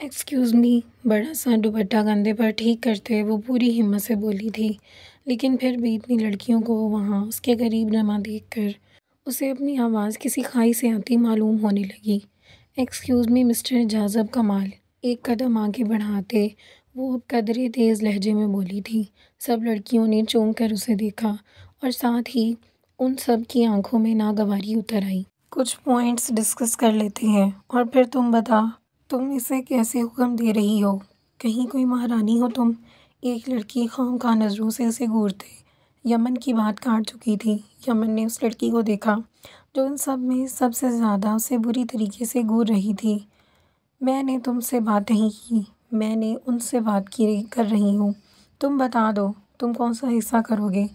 Excuse me, بڑا سا دوپٹہ کندھے پر ٹھیک کرتے وہ پوری ہمت سے بولی تھی، لیکن پھر بھی اتنی لڑکیوں کو وہاں اس کے قریب جمع دیکھ کر اسے اپنی آواز کسی کھائی سے آتی معلوم ہونے لگی۔ ایکسکیوز می مسٹر جاذب کمال، ایک قدم آگے بڑھاتے وہ اب قدرے تیز لہجے میں بولی تھی۔ سب لڑکیوں نے چونک کر اسے دیکھا اور ساتھ ہی ان سب کی آنکھوں میں ناگواری اتر آئی۔ کچھ پوائنٹس ڈسکس کر لیتے ہیں اور پھر تم بتا، تم اسے کیسے حکم دے رہی ہو؟ کہیں کوئی مہارانی ہو تم؟ ایک لڑکی خواہ نظروں سے اسے گھورتے یمن کی بات کاٹ چکی تھی۔ یمن نے اس لڑکی کو دیکھا جو ان سب میں سب سے زیادہ اسے بری طریقے سے گھور رہی تھی۔ میں نے تم سے بات نہیں کی، میں نے ان سے بات کر رہی ہوں۔ تم بتا دو، تم کون سا حصہ کرو گے؟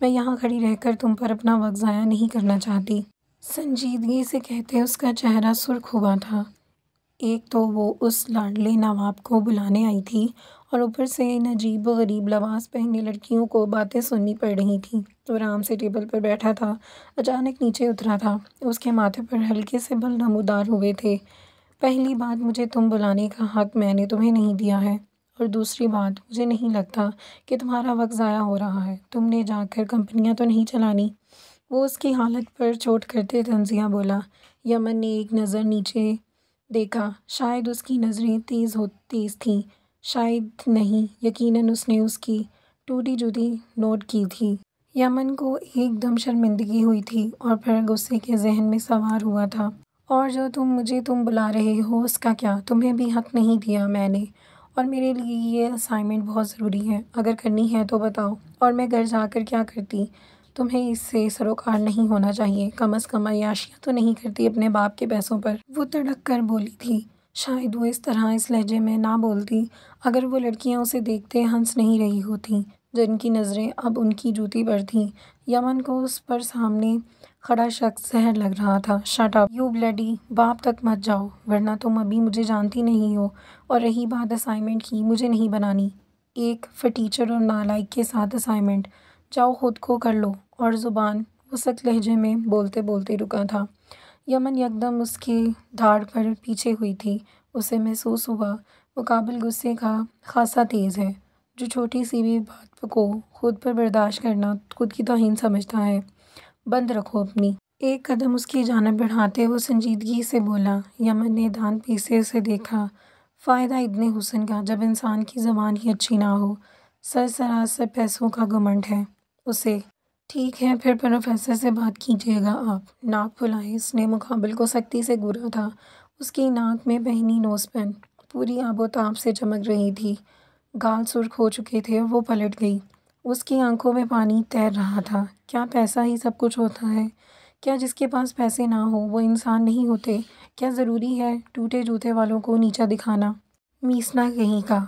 میں یہاں کھڑی رہ کر تم پر اپنا وقت ضائع نہیں کرنا چاہتی۔ سنجیدگی سے کہتے اس کا چہرہ سرخ ہوا تھا۔ ایک تو وہ اس لاڈلے نواب کو بلانے آئی تھی اور اوپر سے ان عجیب و غریب لباس پہنے لڑکیوں کو باتیں سننی پڑ رہی تھیں۔ وہ آرام سے ٹیبل پر بیٹھا تھا، اچانک نیچے اترا تھا۔ اس کے ماتھے پر ہلکے سے بل نمودار ہوئے تھے۔ پہلی بات، مجھے تم بلانے کا حق میں نے تمہیں نہیں دیا ہے، اور دوسری بات، مجھے نہیں لگتا کہ تمہارا وقت ضائع ہو رہا ہے۔ تم نے جا کر کمپنیاں تو نہیں چلانی؟ وہ اس کی حالت پر چوٹ کرتے طنزیہ بولا۔ یمن نے ایک نظر نیچے دیکھا، شاید اس کی نظریں تیز تھیں، شاید نہیں، یقیناً اس نے اس کی ٹوٹی جوتی نوٹ کی تھی۔ یمن کو ایک دم شرمندگی ہوئی تھی اور پھر غصے کے ذہن میں سوار ہوا تھا۔ اور جو تم بلا رہے ہو اس کا کیا؟ تمہیں بھی حق نہیں دیا میں نے، اور میرے لیے یہ اسائنمنٹ بہت ضروری ہے۔ اگر کرنی ہے تو بتاؤ، اور میں گھر جا کر کیا کرتی؟ تمہیں اس سے سروکار نہیں ہونا چاہیے، کم از کم عیاشیاں تو نہیں کرتی اپنے باپ کے پیسوں پر؟ وہ تڑک کر بولی تھی۔ شاید وہ اس طرح اس لہجے میں نہ بولتی اگر وہ لڑکیاں اسے دیکھتے ہنس نہیں رہی ہوتیں، جن کی نظریں اب ان کی جوتی پر تھیں۔ یمن کو اس پر سامنے کھڑا شخص زہر لگ رہا تھا۔ شٹ اپ یو بلڈی، باپ تک مت جاؤ، ورنہ تم ابھی مجھے جانتی نہیں ہو، اور رہی بات اسائنمنٹ کی، مجھے نہیں بنانی ایک فٹیچر اور نالائق کے ساتھ اسائنمنٹ۔ جاؤ خود کو کر لو، اور زبان۔ وہ سخت لہجے میں بولتے بولتے رکا تھا۔ یمن یکدم اس کے دھاڑ پر پیچھے ہوئی تھی۔ اسے محسوس ہوا وہ قابل غصے کا خاصا تیز ہے، جو چھوٹی سی بھی بات کو خود پر برداشت کرنا خود کی توہین سمجھتا ہے۔ بند رکھو اپنی۔ ایک قدم اس کی جانب بڑھاتے وہ سنجیدگی سے بولا۔ یمن نے دانت پیسے اسے دیکھا۔ فائدہ اتنے حسن کا جب انسان کی زبان ہی اچھی نہ ہو۔ سراسر پیسوں کا گھمنڈ ہے اسے۔ ٹھیک ہے، پھر پروفیسر سے بات کیجیے گا آپ۔ ناک پھلائے اس نے مقابل کو سختی سے گھورا تھا۔ اس کی ناک میں پہنی نوز پن پوری آب و تاب سے چمک رہی تھی۔ گال سرخ ہو چکے تھے اور وہ پلٹ گئی۔ اس کی آنکھوں میں پانی تیر رہا تھا۔ کیا پیسہ ہی سب کچھ ہوتا ہے؟ کیا جس کے پاس پیسے نہ ہو وہ انسان نہیں ہوتے؟ کیا ضروری ہے ٹوٹے جوتے والوں کو نیچا دکھانا؟ میسنا کہیں کا۔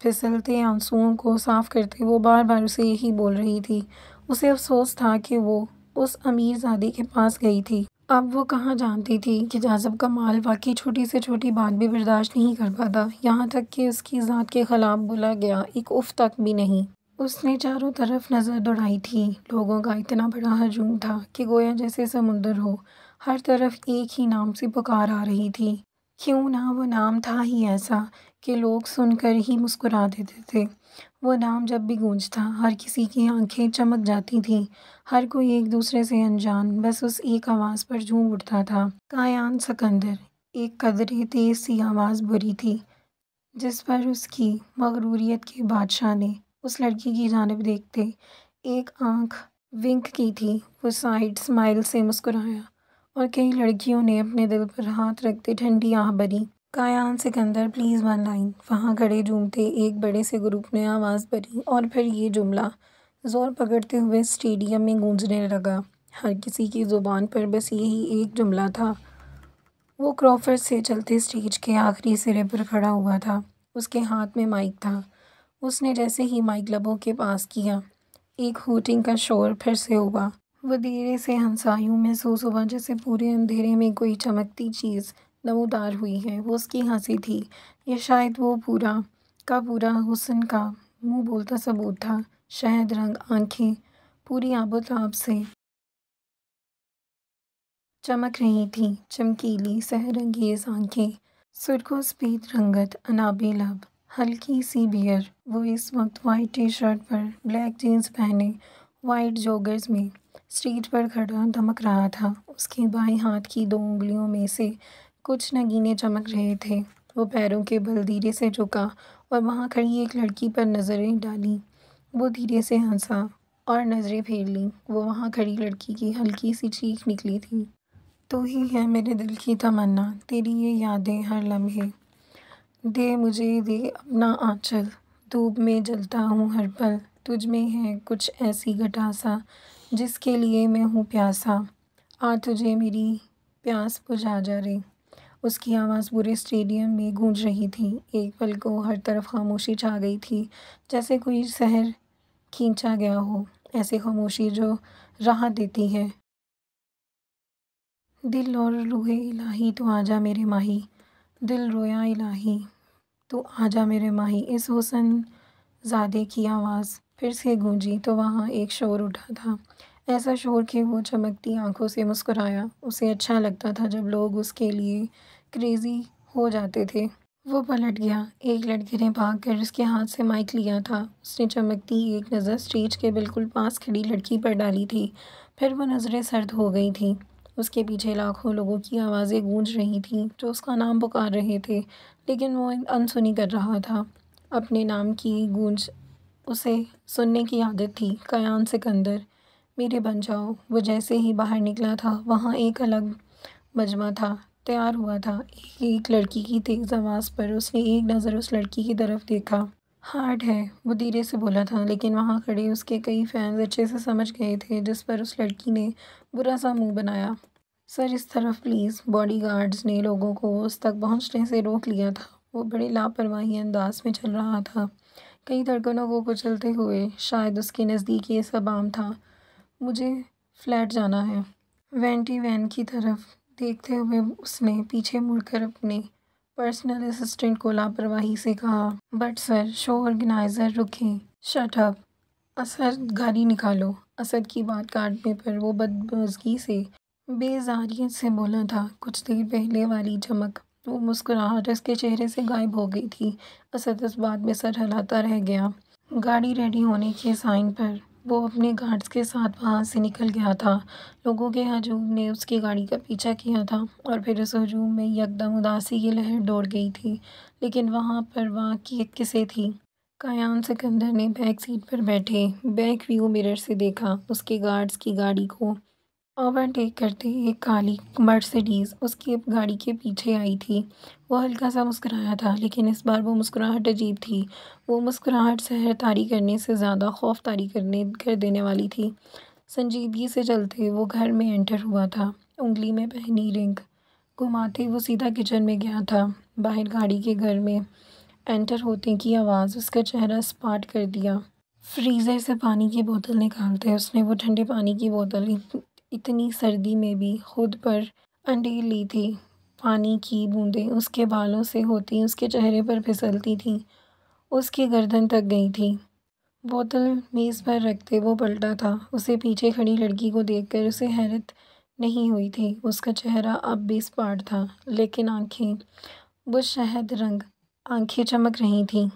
پھسلتے آنسوؤں کو صاف کرتے وہ بار بار اسے یہی بول رہی تھی۔ اسے افسوس تھا کہ وہ اس امیر زادی کے پاس گئی تھی۔ اب وہ کہاں جانتی تھی کہ جاذب کمال واقعی چھوٹی سے چھوٹی بات بھی برداشت نہیں کر پاتا، یہاں تک کہ اس کی ذات کے خلاف بولا گیا ایک اف تک بھی نہیں۔ اس نے چاروں طرف نظر دوڑائی تھی۔ لوگوں کا اتنا بڑا ہجوم تھا کہ گویا جیسے سمندر ہو۔ ہر طرف ایک ہی نام سے پکار آ رہی تھی۔ کیوں نہ وہ نام تھا ہی ایسا کہ لوگ سن کر ہی مسکرا دیتے تھے۔ وہ نام جب بھی گونجتا ہر کسی کی آنکھیں چمک جاتی تھیں، ہر کوئی ایک دوسرے سے انجان بس اس ایک آواز پر جھوم اٹھتا تھا۔ کایان سکندر۔ ایک قدرے تیز سی آواز بری تھی جس پر اس کی مغروریت کے بادشاہ نے اس لڑکی کی جانب دیکھتے ایک آنکھ ونک کی تھی۔ وہ سائیڈ اسمائل سے مسکرایا اور کئی لڑکیوں نے اپنے دل پر ہاتھ رکھتے ٹھنڈی آہ بھری۔ کایان سکندر پلیز ون لائن۔ وہاں کھڑے جھومتے ایک بڑے سے گروپ نے آواز بھری اور پھر یہ جملہ زور پکڑتے ہوئے اسٹیڈیم میں گونجنے لگا۔ ہر کسی کی زبان پر بس یہی ایک جملہ تھا۔ وہ کرافٹ سے چلتے اسٹیج کے آخری سرے پر کھڑا ہوا تھا۔ اس کے ہاتھ میں مائک تھا۔ اس نے جیسے ہی مائک لبوں کے پاس کیا، ایک ہوٹنگ کا شور پھر سے ہوا۔ وہ دھیرے سے ہنسا، یوں محسوس ہوا جیسے پورے اندھیرے میں کوئی چمکتی چیز نمودار ہوئی ہے۔ وہ اس کی ہنسی تھی، یا شاید وہ پورا کا پورا حسن کا منہ بولتا ثبوت تھا۔ شہد رنگ آنکھیں پوری آب و تاب سے چمک رہی تھیں، چمکیلی سحر انگیز آنکھیں سرخ سفید رنگت، انابی لب، ہلکی سی بیئر۔ وہ اس وقت وائٹ ٹی شرٹ پر بلیک جینز پہنے وائٹ جوگرز میں اسٹریٹ پر کھڑا دمک رہا تھا۔ اس کے بائیں ہاتھ کی 2 انگلیوں میں سے کچھ نگینے چمک رہے تھے۔ وہ پیروں کے بل دھیرے سے جھکا اور وہاں کھڑی ایک لڑکی پر نظریں ڈالیں۔ وہ دھیرے سے ہنسا اور نظریں پھیر لیں۔ وہ وہاں کھڑی لڑکی کی ہلکی سی چیخ نکلی تھی۔ تو ہی ہے میرے دل کی تمنا، تیری یہ یادیں ہر لمحے، دے مجھے دے اپنا آنچل، دھوپ میں جلتا ہوں ہر پل، تجھ میں ہے کچھ ایسی گٹاسا جس کے لیے میں ہوں پیاسا، آ تجھے میری پیاس بجھا جا رے۔ اس کی آواز پورے اسٹیڈیم میں گونج رہی تھی۔ ایک پل کو ہر طرف خاموشی چھا گئی تھی، جیسے کوئی شہر کھینچا گیا ہو، ایسی خاموشی جو راحت دیتی ہے۔ دل اور روح الہی تو آجا میرے ماہی، دل رویا الہی تو آجا میرے ماہی۔ اس حسن زادے کی آواز پھر سے گونجی تو وہاں ایک شور اٹھا تھا، ایسا شور کہ وہ چمکتی آنکھوں سے مسکرایا۔ اسے اچھا لگتا تھا جب لوگ اس کے لیے کریزی ہو جاتے تھے۔ وہ پلٹ گیا، ایک لڑکے نے بھاگ کر اس کے ہاتھ سے مائک لیا تھا۔ اس نے چمکتی ایک نظر اسٹیج کے بالکل پاس کھڑی لڑکی پر ڈالی تھی، پھر وہ نظریں سرد ہو گئی تھیں۔ اس کے پیچھے لاکھوں لوگوں کی آوازیں گونج رہی تھیں جو اس کا نام پکار رہے تھے، لیکن وہ انسنی کر رہا تھا۔ اپنے نام کی گونج اسے سننے کی عادت تھی۔ کیان سکندر، میرے بن جاؤ۔ وہ جیسے ہی باہر نکلا تھا، وہاں ایک الگ مجمع تھا، تیار ہوا تھا۔ ایک لڑکی کی تیز آواز پر اس نے ایک نظر اس لڑکی کی طرف دیکھا۔ ہارڈ ہے، وہ دھیرے سے بولا تھا، لیکن وہاں کھڑے اس کے کئی فینز اچھے سے سمجھ گئے تھے جس پر اس لڑکی نے برا سا منہ بنایا۔ سر اس طرف پلیز۔ باڈی گارڈز نے لوگوں کو اس تک پہنچنے سے روک لیا تھا۔ وہ بڑے لاپرواہی انداز میں چل رہا تھا، کئی دھڑکنوں کو کچلتے ہوئے۔ شاید اس کے نزدیک یہ سب عام تھا۔ مجھے فلیٹ جانا ہے۔ وینٹی وین کی طرف دیکھتے ہوئے اس نے پیچھے مڑ کر اپنے پرسنل اسسٹنٹ کو لاپرواہی سے کہا، بٹ سر، شو آرگنائزر رکیں۔ شٹ اپ اسد، گاڑی نکالو۔ اسد کی بات کاٹنے پر وہ بدمزگی سے بیزاریت سے بولا تھا، کچھ دیر پہلے والی چمک، وہ مسکراہٹ اس کے چہرے سے غائب ہو گئی تھی۔ اسد اس بات میں سر ہلاتا رہ گیا۔ گاڑی ریڈی ہونے کے سائن پر وہ اپنے گارڈز کے ساتھ وہاں سے نکل گیا تھا۔ لوگوں کے ہجوم نے اس کی گاڑی کا پیچھا کیا تھا اور پھر اس ہجوم میں یکدم اداسی کی لہر دوڑ گئی تھی، لیکن وہاں پرواہ کسے تھی؟ کیان سکندر نے بیک سیٹ پر بیٹھے بیک ویو مرر سے دیکھا۔ اس کے گارڈز کی گاڑی کو اوورٹیک کرتے ایک کالی مرسڈیز اس کی گاڑی کے پیچھے آئی تھی۔ وہ ہلکا سا مسکرایا تھا، لیکن اس بار وہ مسکراہٹ عجیب تھی۔ وہ مسکراہٹ سحر طاری کرنے سے زیادہ خوف طاری کر دینے والی تھی۔ سنجیدگی سے چلتے وہ گھر میں انٹر ہوا تھا، انگلی میں پہنی رنگ گھماتے وہ سیدھا کچن میں گیا تھا۔ باہر گاڑی کے گھر میں انٹر ہوتے کی آواز اس کا چہرہ سپاٹ کر دیا۔ فریزر سے پانی کی بوتل نکالتے اس نے وہ ٹھنڈے پانی کی بوتل اتنی سردی میں بھی خود پر انڈیل لی تھی۔ پانی کی بوندیں اس کے بالوں سے ہوتی اس کے چہرے پر پھسلتی تھیں، اس کی گردن تک گئی تھیں۔ بوتل میز پر رکھتے وہ پلٹا تھا۔ اسے پیچھے کھڑی لڑکی کو دیکھ کر اسے حیرت نہیں ہوئی تھی۔ اس کا چہرہ اب بھی سپاٹ تھا، لیکن آنکھیں بشہد رنگ آنکھیں چمک رہی تھیں۔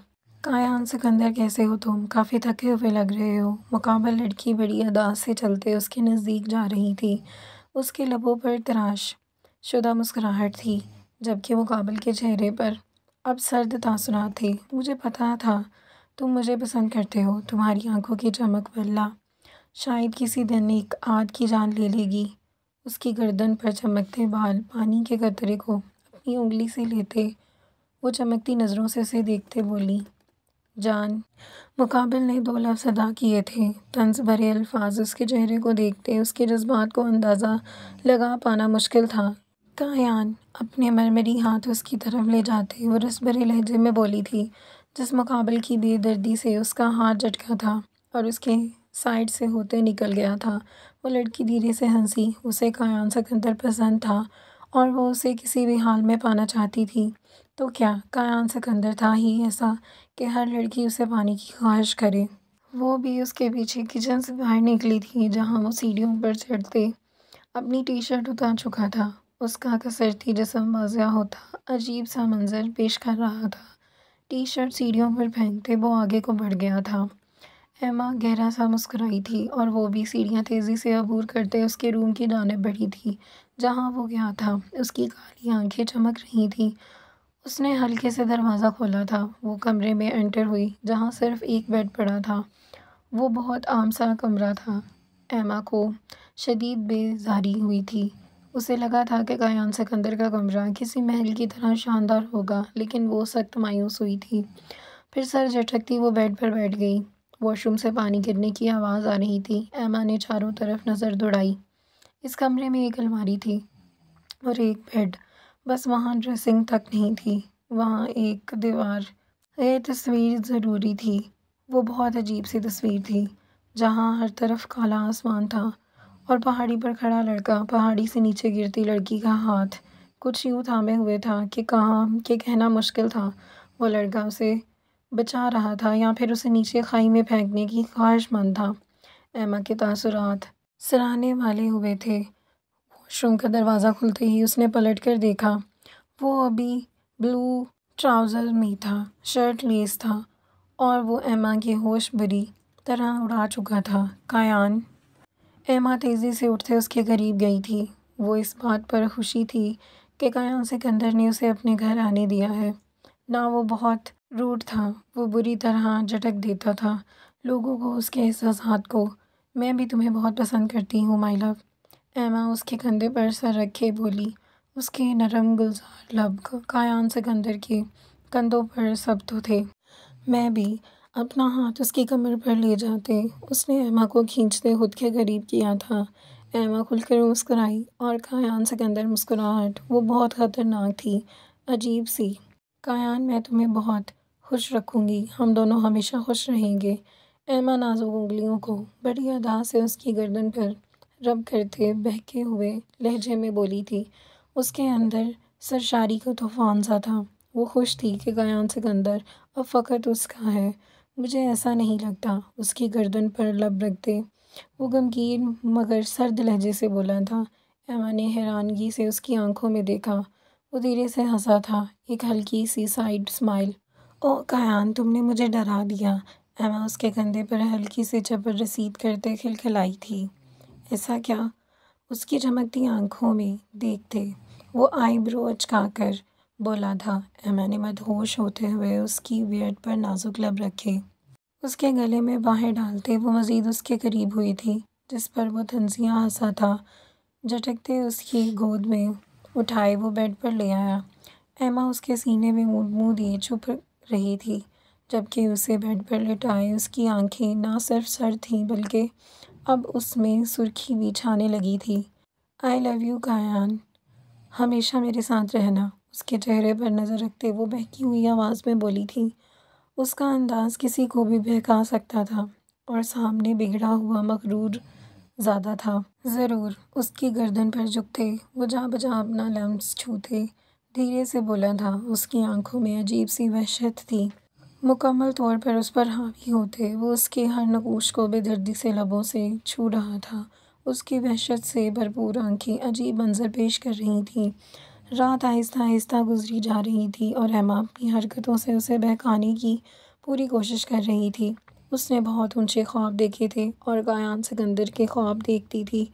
کیان سکندر، کیسے ہو تم؟ کافی تھکے ہوئے لگ رہے ہو۔ مقابل لڑکی بڑی ادا سے چلتے اس کے نزدیک جا رہی تھی۔ اس کے لبوں پر تراش شدہ مسکراہٹ تھی، جبکہ مقابل کے چہرے پر اب سرد تاثرات تھے۔ مجھے پتہ تھا تم مجھے پسند کرتے ہو، تمہاری آنکھوں کی چمک واللہ شاید کسی دن ایک آدھ کی جان لے لے گی۔ اس کی گردن پر چمکتے بال پانی کے قطرے کو اپنی انگلی سے لیتے وہ چمکتی نظروں سے اسے دیکھتے بولی، جان۔ مقابل نے 2 لفظ ادا کیے تھے، طنز بھرے الفاظ۔ اس کے چہرے کو دیکھتے اس کے جذبات کو اندازہ لگا پانا مشکل تھا۔ کیان اپنے مرمری ہاتھ اس کی طرف لے جاتے وہ رس بھرے لہجے میں بولی تھی، جس مقابل کی بے دردی سے اس کا ہاتھ جھٹکا تھا اور اس کے سائڈ سے ہوتے نکل گیا تھا۔ وہ لڑکی دھیرے سے ہنسی۔ اسے کیان سکندر پسند تھا اور وہ اسے کسی بھی حال میں پانا چاہتی تھی۔ تو کیا کیان سکندر تھا ہی ایسا کہ ہر لڑکی اسے پانے کی خواہش کرے؟ وہ بھی اس کے پیچھے کچن سے باہر نکلی تھی، جہاں وہ سیڑھیوں پر چڑھتے اپنی ٹی شرٹ اتار چکا تھا۔ اس کا کسرتی جسم واضح ہوتا عجیب سا منظر پیش کر رہا تھا۔ ٹی شرٹ سیڑھیوں پر پھینکتے وہ آگے کو بڑھ گیا تھا۔ ایما گہرا سا مسکرائی تھی اور وہ بھی سیڑھیاں تیزی سے عبور کرتے اس کے روم کی جانب بڑھی تھی جہاں وہ گیا تھا۔ اس کی کالی آنکھیں چمک رہی تھیں۔ اس نے ہلکے سے دروازہ کھولا تھا۔ وہ کمرے میں انٹر ہوئی جہاں صرف ایک بیڈ پڑا تھا۔ وہ بہت عام سا کمرہ تھا۔ ایما کو شدید بیزاری ہوئی تھی۔ اسے لگا تھا کہ کایان سکندر کا کمرہ کسی محل کی طرح شاندار ہوگا، لیکن وہ سخت مایوس ہوئی تھی۔ پھر سر جھٹکتی وہ بیڈ پر بیٹھ گئی۔ واش روم سے پانی گرنے کی آواز آ رہی تھی۔ ایما نے چاروں طرف نظر دوڑائی۔ اس کمرے میں ایک الماری تھی اور ایک بیڈ، بس وہاں ڈریسنگ تک نہیں تھی۔ وہاں ایک دیوار یہ تصویر ضروری تھی۔ وہ بہت عجیب سی تصویر تھی جہاں ہر طرف کالا آسمان تھا اور پہاڑی پر کھڑا لڑکا پہاڑی سے نیچے گرتی لڑکی کا ہاتھ کچھ یوں تھامے ہوئے تھا کہ کہنا مشکل تھا وہ لڑکا اسے بچا رہا تھا یا پھر اسے نیچے کھائی میں پھینکنے کی خواہش مند تھا۔ ایما کے تاثرات سرانے والے ہوئے تھے۔ واش روم کا دروازہ کھلتے ہی اس نے پلٹ کر دیکھا۔ وہ ابھی بلو ٹراؤزر میں تھا، شرٹ لیس تھا اور وہ ایما کی ہوش بری طرح اڑا چکا تھا۔ کایان! ایما تیزی سے اٹھتے اس کے قریب گئی تھی۔ وہ اس بات پر خوشی تھی کہ کایان سکندر نے اسے اپنے گھر آنے دیا ہے۔ نہ وہ بہت روڈ تھا، وہ بری طرح جھٹک دیتا تھا لوگوں کو، اس کے احساسات کو۔ میں بھی تمہیں بہت پسند کرتی ہوں مائی لو، ایما اس کے کندھے پر سر رکھے بولی۔ اس کے نرم گلزار لب کایان سکندر کے کندھوں پر سبتو تھے۔ میں بھی اپنا ہاتھ اس کی کمر پر لے جاتے اس نے ایما کو کھینچتے خود کے قریب کیا تھا۔ ایما کھل کر مسکرائی اور کایان سکندر مسکراہٹ وہ بہت خطرناک تھی، عجیب سی۔ کایان میں تمہیں بہت خوش رکھوں گی، ہم دونوں ہمیشہ خوش رہیں گے۔ ایما نازک انگلیوں کو بڑی ادا سے اس کی گردن پر رب کرتے بہکے ہوئے لہجے میں بولی تھی۔ اس کے اندر سرشاری کا طوفان سا تھا۔ وہ خوش تھی کہ کایان سکندر اب فقط اس کا ہے۔ مجھے ایسا نہیں لگتا، اس کی گردن پر لب رکھتے وہ غمگین مگر سرد لہجے سے بولا تھا۔ ایما نے حیرانگی سے اس کی آنکھوں میں دیکھا۔ وہ دھیرے سے ہنسا تھا، ایک ہلکی سی سائیڈ اسمائل۔ اوہ کایان، تم نے مجھے ڈرا دیا، ایما اس کے کندھے پر ہلکی سے چپر رسید کرتے کھلکھلائی تھی۔ ایسا کیا؟ اس کی چمکتی آنکھوں میں دیکھتے وہ آئی برو اچکا کر بولا تھا۔ ایما نے مدہوش ہوتے ہوئے اس کی بیئرڈ پر نازک لب رکھے۔ اس کے گلے میں باہیں ڈالتے وہ مزید اس کے قریب ہوئی تھی جس پر وہ طنزیہ ہنسا تھا۔ جھٹکتے اس کی گود میں اٹھائے وہ بیڈ پر لے آیا۔ ایما اس کے سینے میں منہ دیے چھپ رہی تھی جبکہ اسے بیڈ پر لٹائے اس کی آنکھیں نہ صرف سرد تھیں بلکہ اب اس میں سرخی بھی چھانے لگی تھی۔ آئی لو یو کایان، ہمیشہ میرے ساتھ رہنا، اس کے چہرے پر نظر رکھتے وہ بہکی ہوئی آواز میں بولی تھی۔ اس کا انداز کسی کو بھی بہکا سکتا تھا اور سامنے بگڑا ہوا مغرور زادہ تھا۔ ضرور، اس کی گردن پر جھکتے وہ جا بجا اپنا لمس چھوتے دھیرے سے بولا تھا۔ اس کی آنکھوں میں عجیب سی وحشت تھی، مکمل طور پر اس پر حاوی ہوتے وہ اس کے ہر نقوش کو بے دردی سے لبوں سے چھو رہا تھا۔ اس کی وحشت سے بھرپور آنکھیں عجیب منظر پیش کر رہی تھیں۔ رات آہستہ آہستہ گزری جا رہی تھی اور ایما اپنی حرکتوں سے اسے بہکانے کی پوری کوشش کر رہی تھی۔ اس نے بہت اونچے خواب دیکھے تھے اور کایان سکندر کے خواب دیکھتی تھی،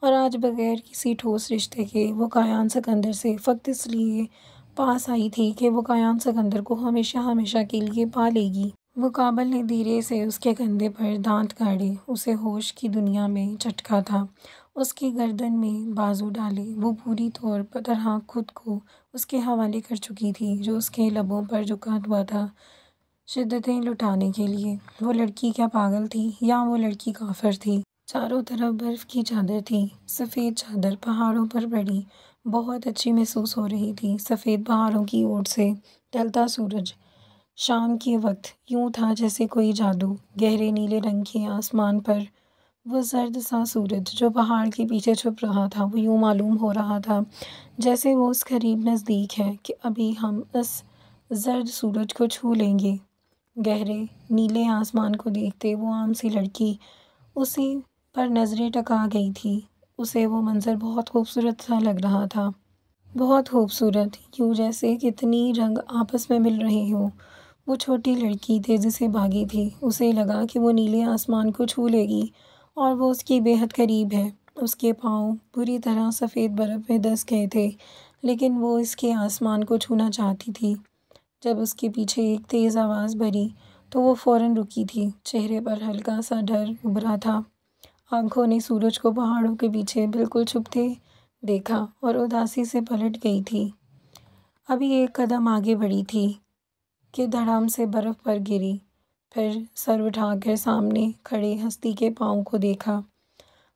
اور آج بغیر کسی ٹھوس رشتے کے وہ کایان سکندر سے فقط اس لیے پاس آئی تھی کہ وہ کایان سکندر کو ہمیشہ ہمیشہ کے لیے پا لے گی۔ مقابل نے دھیرے سے اس کے کندھے پر دانت گاڑے اسے ہوش کی دنیا میں جھٹکا تھا۔ اس کی گردن میں بازو ڈالے وہ پوری طرح خود کو اس کے حوالے کر چکی تھی جو اس کے لبوں پر جھکا ہوا تھا شدتیں لٹانے کے لیے۔ وہ لڑکی کیا پاگل تھی یا وہ لڑکی کافر تھی؟ چاروں طرف برف کی چادر تھی، سفید چادر پہاڑوں پر پڑی بہت اچھی محسوس ہو رہی تھی۔ سفید پہاڑوں کی اوٹ سے ڈھلتا سورج شام کے وقت یوں تھا جیسے کوئی جادو۔ گہرے نیلے رنگ کے آسمان پر وہ زرد سا سورج جو پہاڑ کے پیچھے چھپ رہا تھا وہ یوں معلوم ہو رہا تھا جیسے وہ اس قریب نزدیک ہے کہ ابھی ہم اس زرد سورج کو چھو لیں گے۔ گہرے نیلے آسمان کو دیکھتے وہ عام سی لڑکی اسی پر نظریں ٹکا گئی تھی۔ اسے وہ منظر بہت خوبصورت سا لگ رہا تھا۔ بہت خوبصورت، یوں جیسے کتنی رنگ آپس میں مل رہے ہوں۔ وہ چھوٹی لڑکی تیزی سے بھاگی تھی، اسے لگا کہ وہ نیلے آسمان کو چھو لے گی اور وہ اس کی بے حد قریب ہے۔ اس کے پاؤں بری طرح سفید برف میں دس گئے تھے، لیکن وہ اس کے آسمان کو چھونا چاہتی تھی۔ جب اس کے پیچھے ایک تیز آواز بھری تو وہ فوراً رکی تھی، چہرے پر ہلکا سا ڈر ابھرا تھا۔ آنکھوں نے سورج کو پہاڑوں کے پیچھے بالکل چھپتے دیکھا اور اداسی سے پلٹ گئی تھی۔ ابھی ایک قدم آگے بڑھی تھی کہ دھڑام سے برف پر گری، پھر سر اٹھا کر سامنے کھڑے ہستی کے پاؤں کو دیکھا۔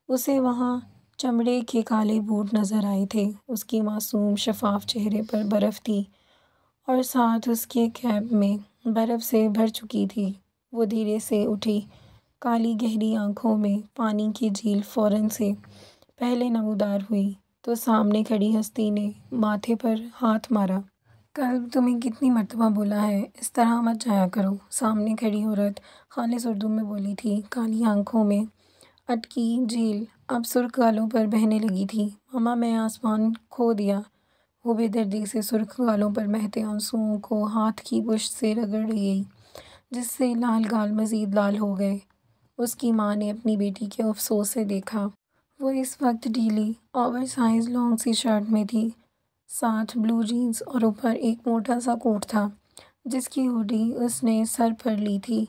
اسے وہاں چمڑے کے کالے بوٹ نظر آئے تھے، اس کی معصوم شفاف چہرے پر برف تھی اور ساتھ اس کے کیپ میں برف سے بھر چکی تھی۔ وہ دھیرے سے اٹھی، کالی گہری آنکھوں میں پانی کی جھیل فوراً سے پہلے نمودار ہوئی تو سامنے کھڑی ہستی نے ماتھے پر ہاتھ مارا۔ کل تمہیں کتنی مرتبہ بولا ہے اس طرح مت جایا کرو، سامنے کھڑی عورت خالص اردو میں بولی تھی۔ کالی آنکھوں میں اٹکی جھیل اب سرخ گالوں پر بہنے لگی تھی۔ ماما میں آسمان کھو دیا، وہ بے دردی سے سرخ گالوں پر بہتے آنسوؤں کو ہاتھ کی پشت سے رگڑ گئی، جس سے لال گال مزید لال ہو گئے۔ اس کی ماں نے اپنی بیٹی کے افسوس سے دیکھا۔ وہ اس وقت ڈھیلی اوور سائز لانگ سی شرٹ میں تھی، ساتھ بلو جینز اور اوپر ایک موٹا سا کوٹ تھا جس کی ہوڈی اس نے سر پر لی تھی۔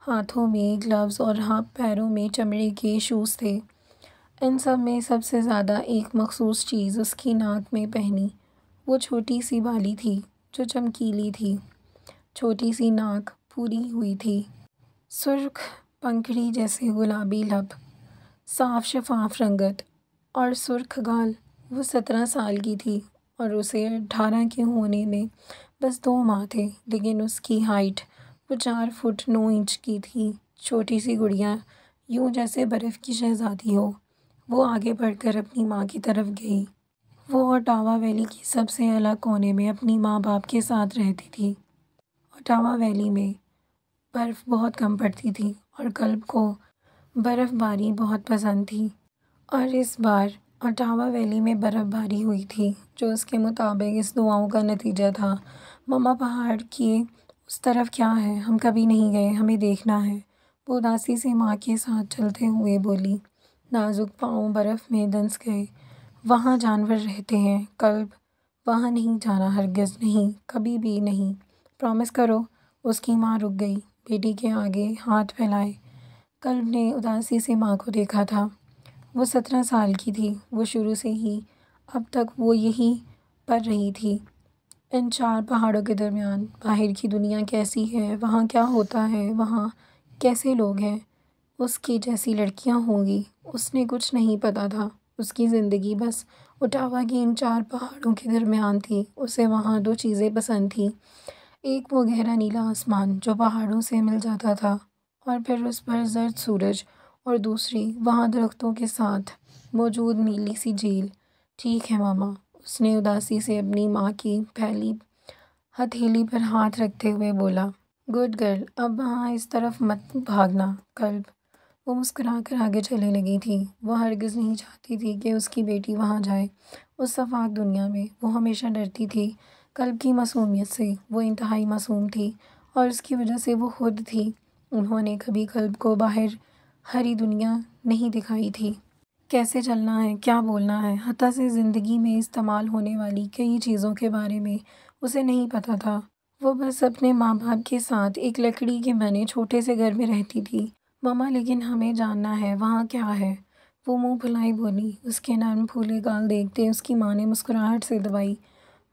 ہاتھوں میں گلوز اور پیروں میں چمڑے کے شوز تھے۔ ان سب میں سب سے زیادہ ایک مخصوص چیز اس کی ناک میں پہنی وہ چھوٹی سی بالی تھی جو چمکیلی تھی۔ چھوٹی سی ناک پھولی ہوئی تھی، سرخ پنکھڑی جیسے گلابی لب، صاف شفاف رنگت اور سرخ گال۔ وہ 17 سال کی تھی اور اسے 18 کے ہونے میں بس 2 ماہ تھے، لیکن اس کی ہائٹ وہ 4 فٹ 9 انچ کی تھی۔ چھوٹی سی گڑیا یوں جیسے برف کی شہزادی ہو۔ وہ آگے بڑھ کر اپنی ماں کی طرف گئی۔ وہ اوٹاوا ویلی کی سب سے الگ کونے میں اپنی ماں باپ کے ساتھ رہتی تھی۔ اوٹاوا ویلی میں برف بہت کم پڑتی تھی اور کلب کو برف باری بہت پسند تھی، اور اس بار اوٹاوا ویلی میں برف باری ہوئی تھی جو اس کے مطابق اس دعاؤں کا نتیجہ تھا: ماما پہاڑ کی اس طرف کیا ہے؟ ہم کبھی نہیں گئے، ہمیں دیکھنا ہے۔ وہ اداسی سے ماں کے ساتھ چلتے ہوئے بولی۔ نازک پاؤں برف میں دنس گئے۔ وہاں جانور رہتے ہیں کلب، وہاں نہیں جانا، ہرگز نہیں، کبھی بھی نہیں، پرامس کرو۔ اس کی ماں رک گئی، بیٹی کے آگے ہاتھ پھیلائے۔ کلب نے اداسی سے ماں کو دیکھا تھا۔ وہ 17 سال کی تھی، وہ شروع سے ہی اب تک وہ یہیں پر رہی تھی، ان 4 پہاڑوں کے درمیان۔ باہر کی دنیا کیسی ہے، وہاں کیا ہوتا ہے، وہاں کیسے لوگ ہیں، اس کی جیسی لڑکیاں ہوں گی، اس نے کچھ نہیں پتا تھا۔ اس کی زندگی بس اوٹاوا کے ان 4 پہاڑوں کے درمیان تھی۔ اسے وہاں 2 چیزیں پسند تھیں، ایک وہ گہرا نیلا آسمان جو پہاڑوں سے مل جاتا تھا اور پھر اس پر زرد سورج، اور دوسری وہاں درختوں کے ساتھ موجود نیلی سی جھیل۔ ٹھیک ہے ماما، اس نے اداسی سے اپنی ماں کی پھیلی ہتھیلی پر ہاتھ رکھتے ہوئے بولا۔ گڈ گرل، اب وہاں اس طرف مت بھاگنا کلب۔ وہ مسکرا کر آگے چلنے لگی تھی۔ وہ ہرگز نہیں چاہتی تھی کہ اس کی بیٹی وہاں جائے، اس آفاق دنیا میں۔ وہ ہمیشہ ڈرتی تھی کلب کی معصومیت سے، وہ انتہائی معصوم تھی اور اس کی وجہ سے وہ خود تھی۔ انہوں نے کبھی کلب کو باہر ہری دنیا نہیں دکھائی تھی۔ کیسے چلنا ہے، کیا بولنا ہے، حتیٰ کہ زندگی میں استعمال ہونے والی کئی چیزوں کے بارے میں اسے نہیں پتا تھا۔ وہ بس اپنے ماں باپ کے ساتھ ایک لکڑی کے بنے چھوٹے سے گھر میں رہتی تھی۔ ماما لیکن ہمیں جاننا ہے وہاں کیا ہے، وہ منہ پھلائی بولی۔ اس کے نرم پھولے گال دیکھتے اس کی ماں نے مسکراہٹ سے دبائی۔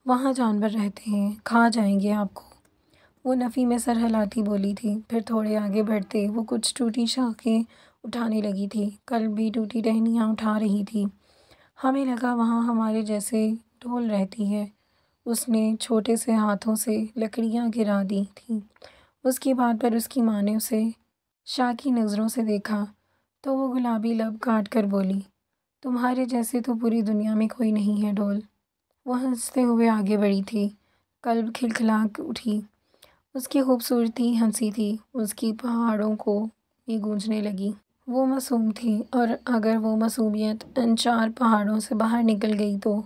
وہاں جانور رہتے ہیں، کھا جائیں گے آپ کو، وہ نفی میں سر ہلاتی بولی تھی۔ پھر تھوڑے آگے بڑھتے وہ کچھ ٹوٹی شاخیں اٹھانے لگی تھی، کلب بھی ٹوٹی ٹہنیاں اٹھا رہی تھی۔ ہمیں لگا وہاں ہمارے جیسے ڈھول رہتی ہے۔ اس نے چھوٹے سے ہاتھوں سے لکڑیاں گرا دی تھیں۔ اس کی بات پر اس کی ماں نے اسے شاکی نظروں سے دیکھا تو وہ گلابی لب کاٹ کر بولی، تمہارے جیسے تو پوری دنیا میں کوئی نہیں ہے ڈھول۔ وہ ہنستے ہوئے آگے بڑھی تھی۔ کلب کھلکھلا اٹھی۔ اس کی خوبصورتی ہنسی تھی، اس کی پہاڑوں کو بھی گونجنے لگی۔ وہ معصوم تھی، اور اگر وہ معصومیت ان 4 پہاڑوں سے باہر نکل گئی تو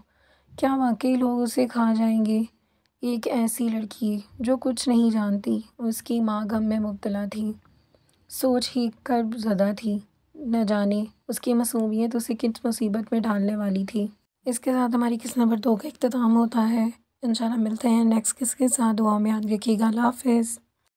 کیا واقعی لوگ اسے کھا جائیں گے؟ ایک ایسی لڑکی جو کچھ نہیں جانتی، اس کی ماں غم میں مبتلا تھی، سوچ ہی کرب زدہ تھی، نہ جانے اس کی معصومیت اسے کس مصیبت میں ڈالنے والی تھی۔ اس کے ساتھ ہماری قسط نمبر 2 کا اختتام ہوتا ہے۔ انشاءاللہ ملتے ہیں نیکسٹ قسط کے ساتھ، دعا میں یاد رکھیے گا۔ اللہ حافظ۔